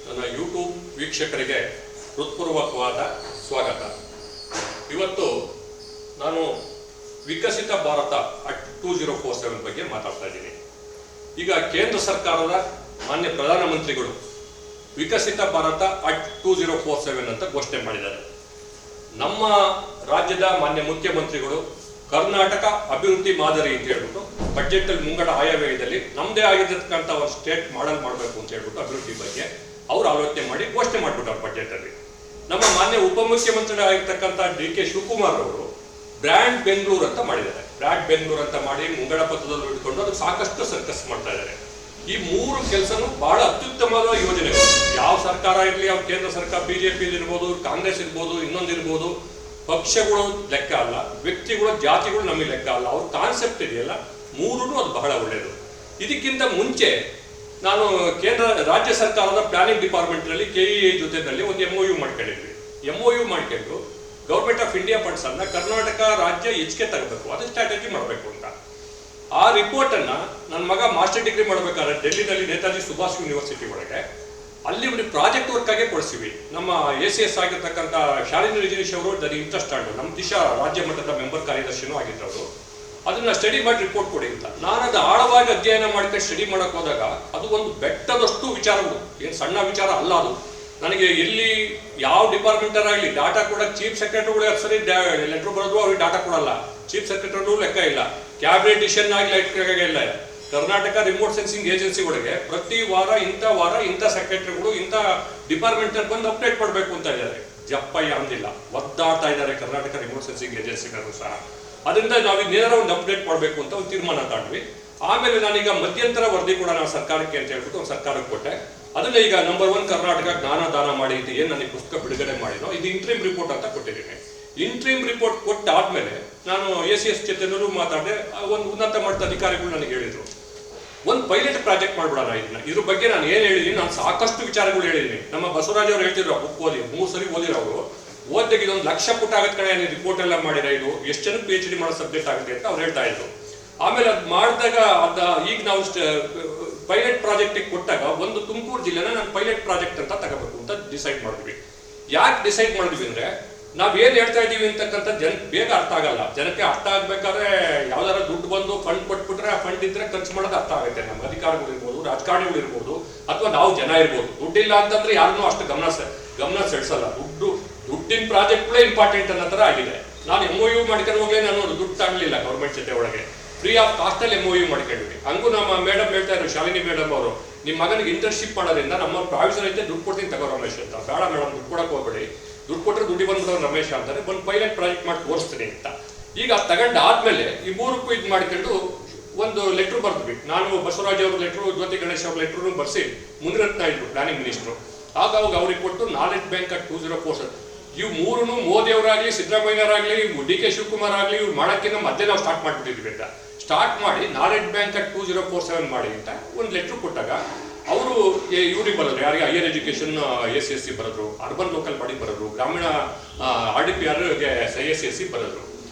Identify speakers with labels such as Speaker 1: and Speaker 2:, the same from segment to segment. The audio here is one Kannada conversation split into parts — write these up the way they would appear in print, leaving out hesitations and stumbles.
Speaker 1: ನನ್ನ ಯೂಟ್ಯೂಬ್ ವೀಕ್ಷಕರಿಗೆ ಹೃತ್ಪೂರ್ವಕವಾದ ಸ್ವಾಗತ. ಇವತ್ತು ನಾನು ವಿಕಸಿತ ಭಾರತ ಅಟ್ 2047 ಬಗ್ಗೆ ಮಾತಾಡ್ತಾ ಇದ್ದೀನಿ. ಈಗ ಕೇಂದ್ರ ಸರ್ಕಾರದ ಮಾನ್ಯ ಪ್ರಧಾನಮಂತ್ರಿಗಳು ವಿಕಸಿತ ಭಾರತ ಅಟ್ 2047 ಅಂತ ಘೋಷಣೆ ಮಾಡಿದ್ದಾರೆ. ನಮ್ಮ ರಾಜ್ಯದ ಮಾನ್ಯ ಮುಖ್ಯಮಂತ್ರಿಗಳು ಕರ್ನಾಟಕ ಅಭಿವೃದ್ಧಿ ಮಾದರಿ ಅಂತ ಹೇಳ್ಬಿಟ್ಟು ಬಜೆಟ್ ಅಲ್ಲಿ ಮುಂಗಡ ಆಯವ್ಯಯದಲ್ಲಿ ನಮ್ಮದೇ ಆಗಿರ್ತಕ್ಕಂಥ ಒಂದು ಸ್ಟೇಟ್ ಮಾಡೆಲ್ ಮಾಡಬೇಕು ಅಂತ ಹೇಳ್ಬಿಟ್ಟು ಅಭಿವೃದ್ಧಿ ಬಗ್ಗೆ ಅವರು ಆಲೋಚನೆ ಮಾಡಿ ಘೋಷಣೆ ಮಾಡಿಬಿಟ್ಟರು ಬಜೆಟ್ ಅಲ್ಲಿ. ನಮ್ಮ ಮಾನ್ಯ ಉಪಮುಖ್ಯಮಂತ್ರಿ ಆಗಿರ್ತಕ್ಕಂಥ DK ಶಿವಕುಮಾರ್ ಅವರು ಬ್ರ್ಯಾಂಡ್ ಬೆಂಗಳೂರು ಅಂತ ಮಾಡಿದ್ದಾರೆ. ಬ್ರ್ಯಾಂಡ್ ಬೆಂಗಳೂರು ಅಂತ ಮಾಡಿ ಮುಂಗಡ ಪತ್ರದಲ್ಲಿ ಇಟ್ಕೊಂಡು ಅದು ಸಾಕಷ್ಟು ಸರ್ಕಸ್ ಮಾಡ್ತಾ ಇದ್ದಾರೆ. ಈ ಮೂರು ಕೆಲಸನೂ ಬಹಳ ಅತ್ಯುತ್ತಮವಾದ ಯೋಜನೆಗಳು. ಯಾವ ಸರ್ಕಾರ ಇರಲಿ, ಯಾವ ಕೇಂದ್ರ ಸರ್ಕಾರ, BJP ಇರ್ಬೋದು, ಕಾಂಗ್ರೆಸ್ ಇರ್ಬೋದು, ಇನ್ನೊಂದಿರ್ಬೋದು, ಪಕ್ಷಗಳು ಲೆಕ್ಕ ಅಲ್ಲ, ವ್ಯಕ್ತಿಗಳು, ಜಾತಿಗಳು ನಮಗೆ ಲೆಕ್ಕ ಅಲ್ಲ. ಅವ್ರ ಕಾನ್ಸೆಪ್ಟ್ ಇದೆಯಲ್ಲ, ಮೂರೂ ಅದು ಬಹಳ ಒಳ್ಳೆಯದು. ಇದಕ್ಕಿಂತ ಮುಂಚೆ ನಾನು ರಾಜ್ಯ ಸರ್ಕಾರದ ಪ್ಲಾನಿಂಗ್ ಡಿಪಾರ್ಟ್ಮೆಂಟ್ನಲ್ಲಿ KEA ಜೊತೆನಲ್ಲಿ ಒಂದು MOU ಮಾಡ್ಕೊಂಡಿದ್ವಿ. MOU ಮಾಡ್ಕೊಂಡು ಗೌರ್ಮೆಂಟ್ ಆಫ್ ಇಂಡಿಯಾ ಫಂಡ್ಸ್ ಅನ್ನ ಕರ್ನಾಟಕ ರಾಜ್ಯ ಹೆಚ್ಚಿಗೆ ತಗಬೇಕು, ಅದು ಸ್ಟ್ರಾಟಜಿ ಮಾಡಬೇಕು ಅಂತ. ಆ ರಿಪೋರ್ಟ್ ಅನ್ನ ನನ್ನ ಮಗ ಮಾಸ್ಟರ್ ಡಿಗ್ರಿ ಮಾಡ್ಬೇಕಾದ್ರೆ ಡೆಲ್ಲಿನಲ್ಲಿ ನೇತಾಜಿ ಸುಭಾಷ್ ಯೂನಿವರ್ಸಿಟಿ ಒಳಗೆ ಅಲ್ಲಿ ಒಂದು ಪ್ರಾಜೆಕ್ಟ್ ವರ್ಕ್ ಆಗಿ ಕೊಡಿಸಿವಿ. ನಮ್ಮ ACS ಆಗಿರ್ತಕ್ಕಂಥ ಶಾಲಿನಿ ರಜನೀಶ್ ಅವರು ದರ್ ಇಂಟ್ರೆಸ್ಟ್ ಆಗಿ ನಮ್ಮ ದಿಶಾ ರಾಜ್ಯ ಮಟ್ಟದ ಮೆಂಬರ್ ಕಾರ್ಯದರ್ಶಿನೂ ಆಗಿದ್ದವರು. ಅದನ್ನ ಸ್ಟಡಿ ಮಾಡಿ ರಿಪೋರ್ಟ್ ಕೊಡಿ ಅಂತ ನಾನು ಅದು ಆಳವಾಗಿ ಅಧ್ಯಯನ ಮಾಡ್ಕೊಂಡು ಸ್ಟಡಿ ಮಾಡಕ್ ಹೋದಾಗ ಅದು ಒಂದು ಬೆಟ್ಟದಷ್ಟು ವಿಚಾರಗಳು, ಏನು ಸಣ್ಣ ವಿಚಾರ ಅಲ್ಲ ಅದು. ನನಗೆ ಎಲ್ಲಿ ಯಾವ ಡಿಪಾರ್ಟ್ಮೆಂಟರ್ ಆಗಲಿ ಡಾಟಾ ಕೊಡಕ್ಕೆ ಚೀಫ್ ಸೆಕ್ರೆಟರಿಗಳು ಸರಿ ಲೆಟರ್ ಬರೋದು, ಅವ್ರಿಗೆ ಡಾಟಾ ಕೊಡಲ್ಲ. ಚೀಫ್ ಸೆಕ್ರೆಟರಿಗೂ ಲೆಕ್ಕ ಇಲ್ಲ, ಕ್ಯಾಬಿನೆಟ್ ಡಿಸಿಷನ್ ಆಗಿ ಲೆಕ್ಕ ಇಲ್ಲ. ಕರ್ನಾಟಕ ರಿಮೋಟ್ ಸೆನ್ಸಿಂಗ್ ಏಜೆನ್ಸಿಗಳಿಗೆ ಪ್ರತಿ ವಾರ ಇಂಥ ಸೆಕ್ರೆಟರಿಗಳು ಇಂಥ ಡಿಪಾರ್ಟ್ಮೆಂಟ್ ಬಂದು ಅಪ್ಡೇಟ್ ಮಾಡಬೇಕು ಅಂತ ಇದ್ದಾರೆ. ಜಪ್ಪಯ್ಯ ಅಂದಿಲ್ಲ, ಒದ್ದಾಡ್ತಾ ಇದ್ದಾರೆ ಕರ್ನಾಟಕ ರಿಮೋಟ್ ಸೆನ್ಸಿಂಗ್ ಏಜೆನ್ಸಿಗಳು ಸಹ. ಅದರಿಂದ ನಾವು ನೇರ ಒಂದು ಅಪ್ಡೇಟ್ ಮಾಡಬೇಕು ಅಂತ ಒಂದು ತೀರ್ಮಾನ ತಗೊಂಡ್ವಿ. ಆಮೇಲೆ ನಾನೀಗ ಮಧ್ಯಂತರ ವರದಿ ಕೂಡ ನಾವು ಸರ್ಕಾರಕ್ಕೆ ಅಂತ ಹೇಳ್ಬಿಟ್ಟು ಒಂದು ಸರ್ಕಾರಕ್ಕೆ ಕೊಟ್ಟೆ. ಅದನ್ನ ಈಗ ನಂಬರ್ 1 ಕರ್ನಾಟಕ ಜ್ಞಾನ ದಾನ ಮಾಡಿ ಇದು ಏನು ನನಗೆ ಪುಸ್ತಕ ಬಿಡುಗಡೆ ಮಾಡಿನೋ ಇದು ಇಂಟ್ರೀಮ್ ರಿಪೋರ್ಟ್ ಅಂತ ಕೊಟ್ಟಿದ್ದೀನಿ. ಇಂಟ್ರೀಮ್ ರಿಪೋರ್ಟ್ ಕೊಟ್ಟಾದ್ಮೇಲೆ ನಾನು ACS ಜೊತೆನೂ ಮಾತಾಡಿದೆ. ಒಂದು ಉನ್ನತ ಮಟ್ಟದ ಅಧಿಕಾರಿಗಳು ನನಗೆ ಹೇಳಿದ್ರು, ಒಂದು ಪೈಲಟ್ ಪ್ರಾಜೆಕ್ಟ್ ಮಾಡ್ಬಿಡೋಣ ಇದನ್ನ. ಇದ್ರ ಬಗ್ಗೆ ನಾನು ಏನು ಹೇಳಿದೀನಿ, ನಾನು ಸಾಕಷ್ಟು ವಿಚಾರಗಳು ಹೇಳಿದೀನಿ. ನಮ್ಮ ಬಸವರಾಜ್ ಅವರು ಹೇಳ್ತಿದ್ರು, ಬುಕ್ ಓದಿ 3 ಸರಿ ಓದಿರೋರು, ಓದಿದಾಗ ಇದೊಂದು 1,00,000 ಪುಟ ಆಗದ ಕಡೆ ನೀವು ರಿಪೋರ್ಟ್ ಎಲ್ಲ ಮಾಡಿರ, ಇದು ಎಷ್ಟು ಜನ PhD ಮಾಡೋ ಸಬ್ಜೆಕ್ಟ್ ಆಗುತ್ತೆ ಅಂತ ಅವ್ರು ಹೇಳ್ತಾ ಇದ್ರು. ಆಮೇಲೆ ಅದು ಮಾಡಿದಾಗ ಈಗ ನಾವು ಪೈಲಟ್ ಪ್ರಾಜೆಕ್ಟಿಗೆ ಕೊಟ್ಟಾಗ ಒಂದು ತುಮಕೂರು ಜಿಲ್ಲೆನ ನಾನು ಪೈಲಟ್ ಪ್ರಾಜೆಕ್ಟ್ ಅಂತ ತಗೋಬೇಕು ಅಂತ ಡಿಸೈಡ್ ಮಾಡಿದ್ವಿ. ಯಾಕೆ ಡಿಸೈಡ್ ಮಾಡಿದ್ವಿ ಅಂದ್ರೆ ನಾವೇನು ಹೇಳ್ತಾ ಇದ್ದೀವಿ ಅಂತಕ್ಕಂಥ ಬೇಗ ಅರ್ಥ ಆಗಲ್ಲ. ಜನಕ್ಕೆ ಅರ್ಥ ಆಗ್ಬೇಕಾದ್ರೆ ಯಾವ್ದಾರ ದುಡ್ಡು ಬಂದು ಫಂಡ್ ಕೊಟ್ಬಿಟ್ರೆ ಆ ಫಂಡ್ ಇದ್ರೆ ಖರ್ಚು ಮಾಡೋದು ಅರ್ಥ ಆಗುತ್ತೆ. ನಮ್ಮ ಅಧಿಕಾರಿಗಳು ಇರ್ಬೋದು, ರಾಜಕಾರಣಿಗಳು ಇರ್ಬೋದು, ಅಥವಾ ನಾವು ಜನ ಇರ್ಬೋದು. ದುಡ್ಡಿಲ್ಲ ಅಂತಂದ್ರೆ ಯಾರನ್ನೂ ಅಷ್ಟು ಗಮನ ಸೆಳೆಸಲ್ಲ. ದುಡ್ಡಿನ ಪ್ರಾಜೆಕ್ಟ್ಗಳೇ ಇಂಪಾರ್ಟೆಂಟ್ ಅನ್ನೋ ಥರ ಆಗಿದೆ. ನಾನು MOU ಮಾಡ್ಕೊಂಡು ಹೋಗ್ಲೇ ನಾನು ದುಡ್ಡು ತಗೊಳ್ಳಿಲ್ಲ ಗೌರ್ಮೆಂಟ್ ಜೊತೆ ಒಳಗೆ, ಫ್ರೀ ಆಫ್ ಕಾಸ್ಟ್ ಅಲ್ಲಿ MOU ಮಾಡ್ಕೊಂಡ್ವಿ. ಹಂಗೂ ನಮ್ಮ ಮೇಡಮ್ ಹೇಳ್ತಾ ಇದ್ರು, ಶಾಲಿನಿ ಮೇಡಮ್ ಅವರು, ನಿಮ್ಮ ಮಗನಿಗೆ ಇಂಟರ್ನ್ಶಿಪ್ ಮಾಡೋದ್ರಿಂದ ನಮ್ಮ ಪ್ರಾವಿಷನ್ ಐತೆ, ದುಡ್ಡು ಕೊಡ್ತೀನಿ ತಗೋ ರಮೇಶ್ ಅಂತ. ಬೇಡ ಮೇಡಮ್, ದುಡ್ಡು ಕೊಡಕ್ಕೆ ಹೋಗ್ಬೇಡಿ, ದುಡ್ಡು ಕೊಟ್ಟರೆ ದುಡ್ಡು ಬಂದ್ಬಿಡೋರು ರಮೇಶ್ ಅಂತಾರೆ, ಒಂದು ಪೈಲಟ್ ಪ್ರಾಜೆಕ್ಟ್ ಮಾಡಿ ತೋರಿಸ್ತೀನಿ ಅಂತ. ಈಗ ತಗೊಂಡಾದ್ಮೇಲೆ ಈ ಮೂರಕ್ಕೂ ಇದು ಮಾಡ್ಕೊಂಡು ಒಂದು ಲೆಟ್ರ್ ಬರ್ದ್ವಿ. ನಾನು ಬಸವರಾಜ್ ಅವ್ರ ಲೆಟ್ರು, ಜ್ಯೋತಿ ಗಣೇಶ್ ಅವ್ರ ಲೆಟ್ರೂ ಬರ್ಸಿ ಮುನಿರತ್ನ ಇದ್ರು ಪ್ಲಾನಿಂಗ್ ಮಿನಿಸ್ಟ್ರು. ಆಗ ಅವಾಗ ಅವ್ರಿಗೆ ಕೊಟ್ಟು ನಾಲೆಡ್ಜ್ ಬ್ಯಾಂಕ್ ಅಟ್ 2047 ಇವು ಮೂರೂ ಮೋದಿ ಅವರಾಗ್ಲಿ, ಸಿದ್ದರಾಮಯ್ಯರಾಗ್ಲಿ, DK ಶಿವಕುಮಾರ್ ಆಗಲಿ, ಇವ್ರು ಮಾಡೋಕ್ಕಿಂತ ಮಧ್ಯೆ ನಾವು ಸ್ಟಾರ್ಟ್ ಮಾಡ್ಬಿಟ್ಟಿದ್ವಿ ಅಂತ. ಸ್ಟಾರ್ಟ್ ಮಾಡಿ ನಾಲೆಡ್ಜ್ ಬ್ಯಾಂಕ್ ಅಟ್ 2047 ಮಾಡಿ ಅಂತ ಒಂದು ಲೆಟ್ರ್ ಕೊಟ್ಟಾಗ ಅವರು ಇವ್ರಿಗೆ ಬರೋದು, ಯಾರಿಗೆ ಹೈಯರ್ ಎಜುಕೇಶನ್ SSC ಬರೋದ್ರು, ಅರ್ಬನ್ ಲೋಕಲ್ ಬಾಡಿ ಬರೋದ್ರು, ಗ್ರಾಮೀಣ RDPRಗೆ SSC ಬರೋದ್ರು.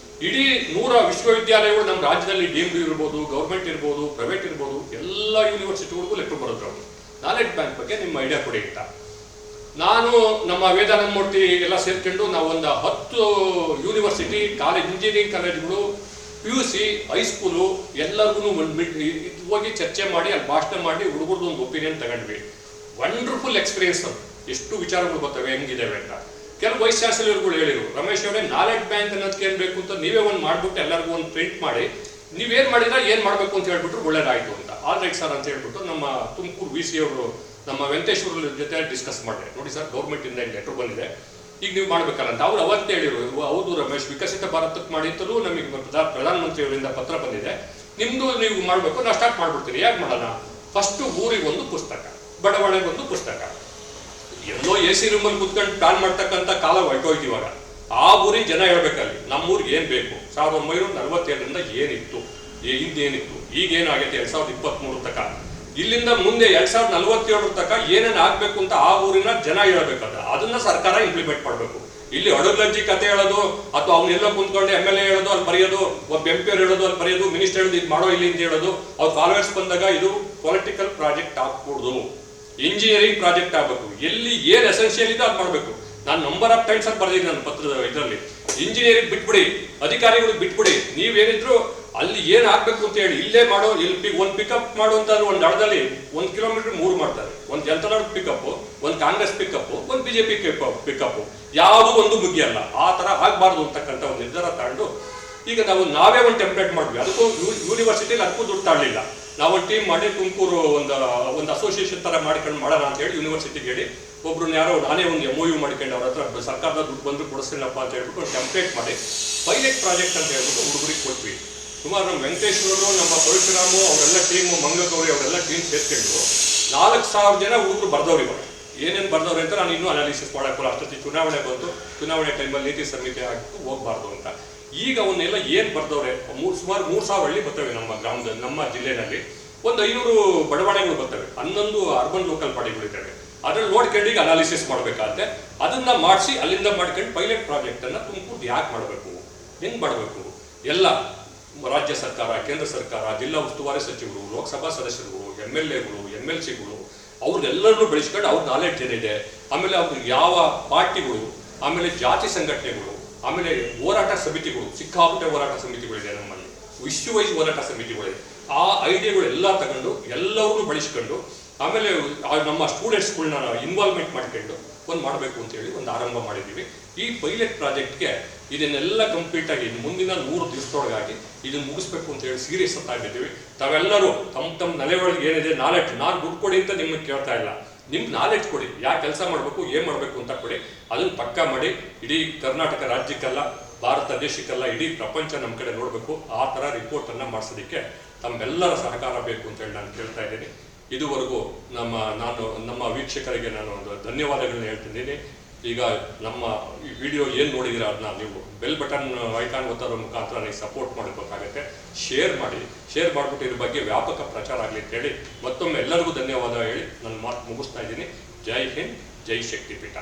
Speaker 1: ಇಡೀ 100 ವಿಶ್ವವಿದ್ಯಾಲಯಗಳು ನಮ್ಮ ರಾಜ್ಯದಲ್ಲಿ DMD ಇರ್ಬೋದು, ಗೌರ್ಮೆಂಟ್ ಇರ್ಬೋದು, ಪ್ರೈವೇಟ್ ಇರ್ಬೋದು, ಎಲ್ಲ ಯೂನಿವರ್ಸಿಟಿಗಳಿಗೂ ಲೆಟ್ರ್ ಬರೋದ್ರು ಅವರು ನಾಲೆಡ್ಜ್ ಬ್ಯಾಂಕ್ ಬಗ್ಗೆ ನಿಮ್ಮ ಐಡಿಯಾ ಕೊಡಿ ಅಂತ. ನಾನು ನಮ್ಮ ವೇದಾನಂದ ಮೂರ್ತಿ ಎಲ್ಲ ಸೇರ್ಕೊಂಡು ನಾವು ಒಂದು 10 ಯೂನಿವರ್ಸಿಟಿ, ಇಂಜಿನಿಯರಿಂಗ್ ಕಾಲೇಜ್ಗಳು, PUC, ಹೈಸ್ಕೂಲು ಎಲ್ಲರಿಗೂ ಹೋಗಿ ಚರ್ಚೆ ಮಾಡಿ ಅಲ್ಲಿ ಭಾಷಣ ಮಾಡಿ ಹುಡುಗರದ್ದು ಒಂದು ಒಪಿನಿಯನ್ ತಗೊಂಡ್ವಿ. Wonderful experience. ಅದು ಎಷ್ಟು ವಿಚಾರಗಳು ಬರ್ತವೆ, ಹೆಂಗಿದ್ದೇವೆ ಅಂತ. ಕೆಲವು ವೈಸ್ ಚಾನ್ಸಲರ್ಗಳು ಹೇಳಿರು, ರಮೇಶ್ ಅವರೇ ನಾಲೆಡ್ಜ್ ಬ್ಯಾಂಕ್ ಅನ್ನೋದಕ್ಕೆ ಏನ್ ಬೇಕು ಅಂತ ನೀವೇ ಒಂದು ಮಾಡ್ಬಿಟ್ಟು ಎಲ್ಲರಿಗೂ ಒಂದು ಪ್ರಿಂಟ್ ಮಾಡಿ ನೀವೇನ್ ಮಾಡಿದ್ರೆ ಏನ್ ಮಾಡ್ಬೇಕು ಅಂತ ಹೇಳ್ಬಿಟ್ರು ಒಳ್ಳೇದಾಯ್ತು ಅಂತ. ಆಲ್ರೈಟ್ ಸರ್ ಅಂತ ಹೇಳ್ಬಿಟ್ಟು ನಮ್ಮ ತುಮಕೂರು VC ಅವರು ನಮ್ಮ ವೆಂಕಟೇಶ್ವರ ಜೊತೆ ಡಿಸ್ಕಸ್ ಮಾಡಿದೆ. ನೋಡಿ ಸರ್, ಗೌರ್ಮೆಂಟ್ ಇಂದ ಲೆಟರ್ ಬಂದಿದೆ, ಈಗ ನೀವು ಮಾಡ್ಬೇಕಲ್ಲ ಅಂತ. ಅವ್ರು ಅವತ್ತೇ ಹೇಳಿರು, ಹೌದು ರಮೇಶ್, ವಿಕಸಿತ ಭಾರತಕ್ಕೆ ಮಾಡಿತ್ತಲೂ ನಮಗೆ ಪ್ರಧಾನಮಂತ್ರಿಯವರಿಂದ ಪತ್ರ ಬಂದಿದೆ, ನಿಮ್ದು ನೀವು ಮಾಡ್ಬೇಕು, ನಾವು ಸ್ಟಾರ್ಟ್ ಮಾಡ್ಬಿಡ್ತೀರಿ. ಯಾಕೆ ಮಾಡೋಣ, ಫಸ್ಟ್ ಊರಿಗೊಂದು ಪುಸ್ತಕ, ಬಡವಣೆಗೊಂದು ಪುಸ್ತಕ. ಎಲ್ಲೋ AC ರೂಮಲ್ಲಿ ಕುತ್ಕೊಂಡು ಪ್ಲಾನ್ ಮಾಡ್ತಕ್ಕಂಥ ಕಾಲ ಹೊರಟೋಯ್ತು. ಇವಾಗ ಆ ಊರಿಗೆ ಜನ ಹೇಳ್ಬೇಕಲ್ಲಿ ನಮ್ಮೂರಿಗೆ ಏನ್ ಬೇಕು, 1947ರಿಂದ ಏನಿತ್ತು, ಹಿಂದೇನಿತ್ತು, ಈಗೇನಾಗೈತೆ 2023 ತನಕ, ಇಲ್ಲಿಂದ ಮುಂದೆ 2047 ತನಕ ಏನೇನು ಆಗ್ಬೇಕು ಅಂತ ಆ ಊರಿನ ಜನ ಹೇಳ್ಬೇಕಾದ್ರೆ ಅದನ್ನ ಸರ್ಕಾರ ಇಂಪ್ಲಿಮೆಂಟ್ ಮಾಡಬೇಕು. ಇಲ್ಲಿ ಅಡುಗಜ್ಜಿ ಕತೆ ಹೇಳೋದು, ಅಥವಾ ಅವ್ನೆಲ್ಲ ಕುಂತ್ಕೊಂಡು MLA ಹೇಳೋದು ಅಲ್ಲಿ ಬರೆಯೋದು, ಒಬ್ಬ MP ಹೇಳೋದು ಅಲ್ಲಿ ಬರೆಯೋದು, ಮಿನಿಸ್ಟರ್ ಹೇಳೋದು ಇದು ಮಾಡೋ ಇಲ್ಲಿ ಅಂತ ಹೇಳೋದು, ಅವ್ರ ಫಾಲೋವರ್ಸ್ ಬಂದಾಗ ಇದು ಪೊಲಿಟಿಕಲ್ ಪ್ರಾಜೆಕ್ಟ್ ಆಗ್ಕೂಡ್ದು. ಇಂಜಿನಿಯರಿಂಗ್ ಪ್ರಾಜೆಕ್ಟ್ ಆಗಬೇಕು, ಎಲ್ಲಿ ಏನು ಎಸೆನ್ಷಿಯಲ್ ಇದೆ ಅದು ಮಾಡಬೇಕು. ನಾನು ನಂಬರ್ ಆಫ್ ಟೈಮ್ಸ್ ಅದು ಬರ್ದಿದ್ದೀನಿ ನನ್ನ ಪತ್ರದ ಇದರಲ್ಲಿ. ಇಂಜಿನಿಯರಿಂಗ್ ಬಿಟ್ಬಿಡಿ, ಅಧಿಕಾರಿಗಳಿಗೆ ಬಿಟ್ಬಿಡಿ, ನೀವೇನಿದ್ರು ಅಲ್ಲಿ ಏನು ಆಗ್ಬೇಕು ಅಂತ ಹೇಳಿ ಇಲ್ಲೇ ಮಾಡೋ. ಇಲ್ಲಿ ಒಂದು ಪಿಕಪ್ ಮಾಡುವಂತ ಒಂದು ದಳದಲ್ಲಿ 1 ಕಿಲೋಮೀಟರ್ 3 ಮಾಡ್ತಾರೆ. ಒಂದು ಜನತಾ ಪಿಕಪ್, ಒಂದು ಕಾಂಗ್ರೆಸ್ ಪಿಕಪ್, ಒಂದು ಬಿಜೆಪಿ ಪಿಕಪ್, ಯಾವುದೂ ಒಂದು ಮುಗಿಯಲ್ಲ. ಆ ತರ ಆಗ್ಬಾರ್ದು ಅಂತಕ್ಕಂಥ ಒಂದು ನಿರ್ಧಾರ ತಗೊಂಡು ಈಗ ನಾವೇ ಒಂದು ಟೆಂಪ್ಲೇಟ್ ಮಾಡಿದ್ವಿ. ಅದಕ್ಕೂ ಯೂನಿವರ್ಸಿಟಿಲಿ ಅದಕ್ಕೂ ದುಡ್ಡು ತಾಳಲಿಲ್ಲ. ನಾವೊಂದು ಟೀಮ್ ಮಾಡಿ ತುಮಕೂರು ಒಂದು ಅಸೋಸಿಯೇಷನ್ ತರ ಮಾಡ್ಕೊಂಡು ಮಾಡೋಣ ಅಂತ ಹೇಳಿ ಯೂನಿವರ್ಸಿಟಿಗೆ ಹೇಳಿ ಒಬ್ರನ್ನ ಯಾರೋ ನಾನೇ ಒಂದು MOU ಮಾಡ್ಕೊಂಡು ಅವ್ರ ಹತ್ರ ಸರ್ಕಾರದ ದುಡ್ಡು ಬಂದ್ರು ಕೊಡಿಸ್ತೀನಪ್ಪ ಅಂತ ಹೇಳ್ಬಿಟ್ಟು ಒಂದು ಟೆಂಪ್ಲೇಟ್ ಮಾಡಿ ಪೈಲಟ್ ಪ್ರಾಜೆಕ್ಟ್ ಅಂತ ಹೇಳ್ಬಿಟ್ಟು ಹುಡುಗರಿಗೆ ಕೊಟ್ವಿ. ಸುಮಾರು ನಮ್ಮ ವೆಂಕಟೇಶ್ವರರು, ನಮ್ಮ ಪರಶುರಾಮು, ಅವರೆಲ್ಲ ಟೀಮು, ಮಂಗಗೌರಿ ಅವರೆಲ್ಲ ಟೀಮ್ ಸೇರ್ಕೊಂಡು 4,000 ಜನ ಹುಡುಗರು ಬರ್ದವ್ರು. ಇವಾಗ ಏನೇನು ಬರ್ದವ್ರೆ ಅಂತ ನಾನು ಇನ್ನೂ ಅನಾಲಿಸಿಸ್ ಮಾಡೋಕ್ಕಲ್ಲ. ಅಷ್ಟೊತ್ತಿ ಚುನಾವಣೆ ಬಂತು, ಚುನಾವಣೆ ಟೈಮಲ್ಲಿ ನೀತಿ ಸಂಹಿತೆ ಆಗಿತ್ತು, ಹೋಗ್ಬಾರ್ದು ಅಂತ. ಈಗ ಅವನ್ನೆಲ್ಲ ಏನು ಬರ್ದವ್ರೆ, ಸುಮಾರು 3,000 ಹಳ್ಳಿ ಬರ್ತವೆ ನಮ್ಮ ಗ್ರಾಮದಲ್ಲಿ, ನಮ್ಮ ಜಿಲ್ಲೆನಲ್ಲಿ. ಒಂದು 500 ಬಡಾವಣೆಗಳು ಬರ್ತವೆ, 11 ಅರ್ಬನ್ ಲೋಕಲ್ ಬಾಡಿಗಳಿದ್ದಾವೆ. ಅದ್ರಲ್ಲಿ ನೋಡ್ಕೊಂಡು ಈಗ ಅನಾಲಿಸಿಸ್ ಮಾಡಬೇಕಾದ್ರೆ ಅದನ್ನ ಮಾಡಿಸಿ ಅಲ್ಲಿಂದ ಮಾಡ್ಕೊಂಡು ಪೈಲಟ್ ಪ್ರಾಜೆಕ್ಟ್ ಅನ್ನ ತುಮಕೂರು ಯಾಕೆ ಮಾಡಬೇಕು, ಹೆಂಗ್ ಮಾಡಬೇಕು, ಎಲ್ಲ ರಾಜ್ಯ ಸರ್ಕಾರ, ಕೇಂದ್ರ ಸರ್ಕಾರ, ಜಿಲ್ಲಾ ಉಸ್ತುವಾರಿ ಸಚಿವರು, ಲೋಕಸಭಾ ಸದಸ್ಯರುಗಳು, MLAಗಳು, MLCಗಳು ಅವ್ರಿಗೆಲ್ಲರನ್ನೂ ಬೆಳೆಸ್ಕೊಂಡು ಅವ್ರ ನಾಲೆಡ್ಜ್ ಏನಿದೆ, ಆಮೇಲೆ ಅವ್ರಿಗೆ ಯಾವ ಪಾರ್ಟಿಗಳು, ಆಮೇಲೆ ಜಾತಿ ಸಂಘಟನೆಗಳು, ಆಮೇಲೆ ಹೋರಾಟ ಸಮಿತಿಗಳು, ಸಿಕ್ಕಾಪಟ್ಟೆ ಹೋರಾಟ ಸಮಿತಿಗಳಿದೆ ನಮ್ಮಲ್ಲಿ, ಇಶ್ಯೂ ವೈಸ್ ಹೋರಾಟ ಸಮಿತಿಗಳಿದೆ. ಆ ಐಡಿಯಾಗಳೆಲ್ಲ ತಗೊಂಡು ಎಲ್ಲರನ್ನೂ ಬೆಳೆಸ್ಕೊಂಡು ಆಮೇಲೆ ನಮ್ಮ ಸ್ಟೂಡೆಂಟ್ಸ್ಗಳನ್ನ ಇನ್ವಾಲ್ವ್ಮೆಂಟ್ ಮಾಡ್ಕೊಂಡು ಒಂದು ಮಾಡಬೇಕು ಅಂತೇಳಿ ಒಂದು ಆರಂಭ ಮಾಡಿದ್ದೀವಿ. ಈ ಪೈಲಟ್ ಪ್ರಾಜೆಕ್ಟ್ಗೆ ಇದನ್ನೆಲ್ಲ ಕಂಪ್ಲೀಟ್ ಆಗಿ ಮುಂದಿನ 100 ದಿವಸದೊಳಗಾಗಿ ಇದನ್ನು ಮುಗಿಸ್ಬೇಕು ಅಂತ ಹೇಳಿ ಸೀರಿಯಸ್ ಆಗಿದ್ದೀವಿ. ತಾವೆಲ್ಲರೂ ತಮ್ಮ ನೆಲೆಗಳಿಗೆ ಏನಿದೆ ನಾಲೆಡ್ಜ್, ನಾನು ದುಡ್ಡು ಕೊಡಿ ಅಂತ ನಿಮಗೆ ಕೇಳ್ತಾ ಇಲ್ಲ, ನಿಮ್ಗೆ ನಾಲೆಡ್ಜ್ ಕೊಡಿ, ಯಾವ ಕೆಲಸ ಮಾಡಬೇಕು, ಏನು ಮಾಡಬೇಕು ಅಂತ ಕೊಡಿ. ಅದನ್ನು ಪಕ್ಕಾ ಮಾಡಿ ಇಡೀ ಕರ್ನಾಟಕ ರಾಜ್ಯಕ್ಕೆಲ್ಲ, ಭಾರತ ದೇಶಕ್ಕೆಲ್ಲ, ಇಡೀ ಪ್ರಪಂಚ ನಮ್ಮ ಕಡೆ ನೋಡಬೇಕು. ಆ ಥರ ರಿಪೋರ್ಟನ್ನು ಮಾಡಿಸೋದಕ್ಕೆ ತಮ್ಮೆಲ್ಲರ ಸಹಕಾರ ಬೇಕು ಅಂತೇಳಿ ನಾನು ಕೇಳ್ತಾ ಇದ್ದೀನಿ. ಇದುವರೆಗೂ ನಮ್ಮ ವೀಕ್ಷಕರಿಗೆ ನಾನು ಒಂದು ಧನ್ಯವಾದಗಳನ್ನ ಹೇಳ್ತಿದ್ದೀನಿ. ಈಗ ನಮ್ಮ ಈ ವಿಡಿಯೋ ಏನು ನೋಡಿದಿರ ಅದನ್ನ ನೀವು ಬೆಲ್ ಬಟನ್ ಐಕಾನ್ ಒತ್ತೋದ್ರ ಮುಖಾಂತರ ನೀವು ಸಪೋರ್ಟ್ ಮಾಡಬೇಕಾಗತ್ತೆ. ಶೇರ್ ಮಾಡಿಬಿಟ್ಟು ಇದ್ರ ಬಗ್ಗೆ ವ್ಯಾಪಕ ಪ್ರಚಾರ ಆಗಲಿ ಅಂತೇಳಿ ಮತ್ತೊಮ್ಮೆ ಎಲ್ಲರಿಗೂ ಧನ್ಯವಾದ ಹೇಳಿ ನನ್ನ ಮಾತು ಮುಗಿಸ್ತಾ ಇದ್ದೀನಿ. ಜೈ ಹಿಂದ್, ಜೈ ಶಕ್ತಿಪೀಠ.